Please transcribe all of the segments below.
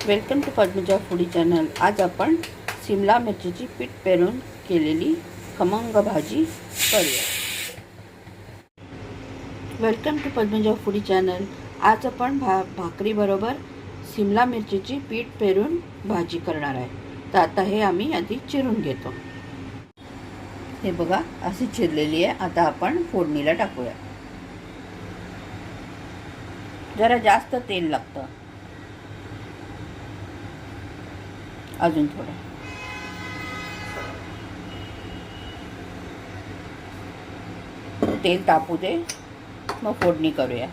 Welcome to Padmaja foodie channel. आज आपण शिमला मिरचीची पीठ पेरून केलेली खमंग भाजी करूया। Welcome to Padmaja foodie channel. आज आपण भाकरी बरोबर शिमला मिरचीची पीठ पेरून भाजी करणार आहे। तर आता हे आम्ही आधी चिरून घेतो। हे बघा अशी चिरलेली आहे। आता आपण फोडणीला टाकूया। जरा जास्त तेल लागतं, अजून थोडं। तेल तापू दे, मग फोडणी करूया।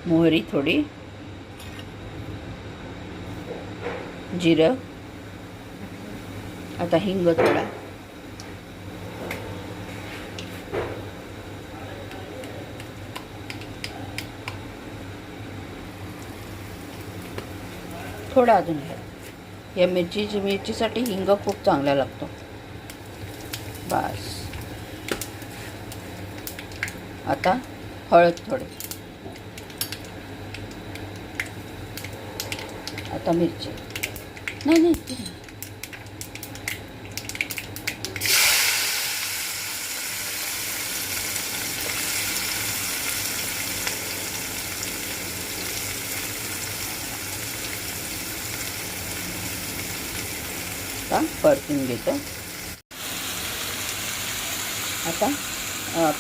मोहरी थोडी, जिरं, आता हिंग थोडा, थोडा अजून घ्या। या मिरचीसाठी हिंग खूप चांगला लागतो। बस आता हळद थोडी, आता मिरची नाही परतून घेतो। आता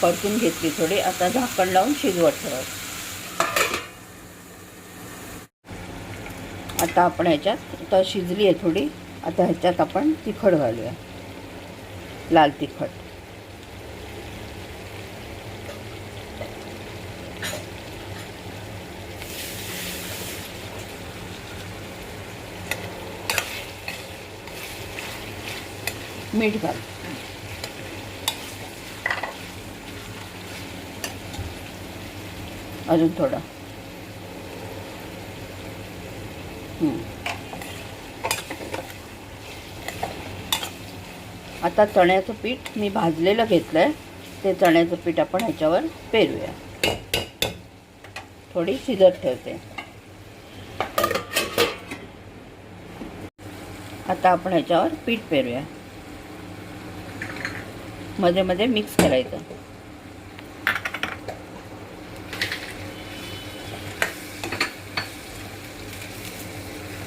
परतून घेतली थोडी। आता झाकण लावून शिजवत ठेवायचं। आता आपण ह्याच्यात आता शिजली आहे थोडी। आता ह्याच्यात आपण तिखट घालूया, लाल तिखट। मीठ घाल, अजून थोडं। आता चण्याचं पीठ मी भाजलेलं घेतलंय। ते चण्याचं पीठ आपण ह्याच्यावर पेरूया। थोडी शिजत ठेवते। आता आपण ह्याच्यावर पीठ पेरूया। मध्ये मध्ये मिक्स करायचं।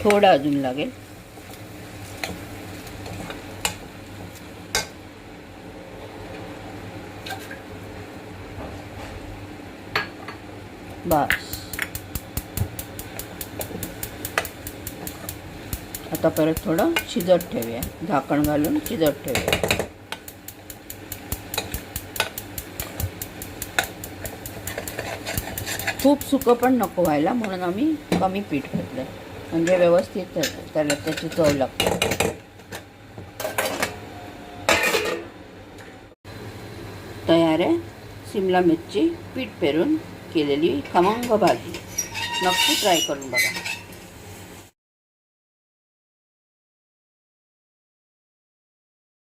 थोडं अजून लागेल। बस आता परत थोडं शिजत ठेवूया। झाकण घालून शिजत ठेवूया। खूप सुकं पण नको व्हायला, म्हणून आम्ही कमी पीठ घातलं, म्हणजे व्यवस्थित त्याला त्याची चव लागते। तयार आहे शिमला मिरची पीठ पेरून केलेली खमंग भाजी। नक्की ट्राय करून बघा।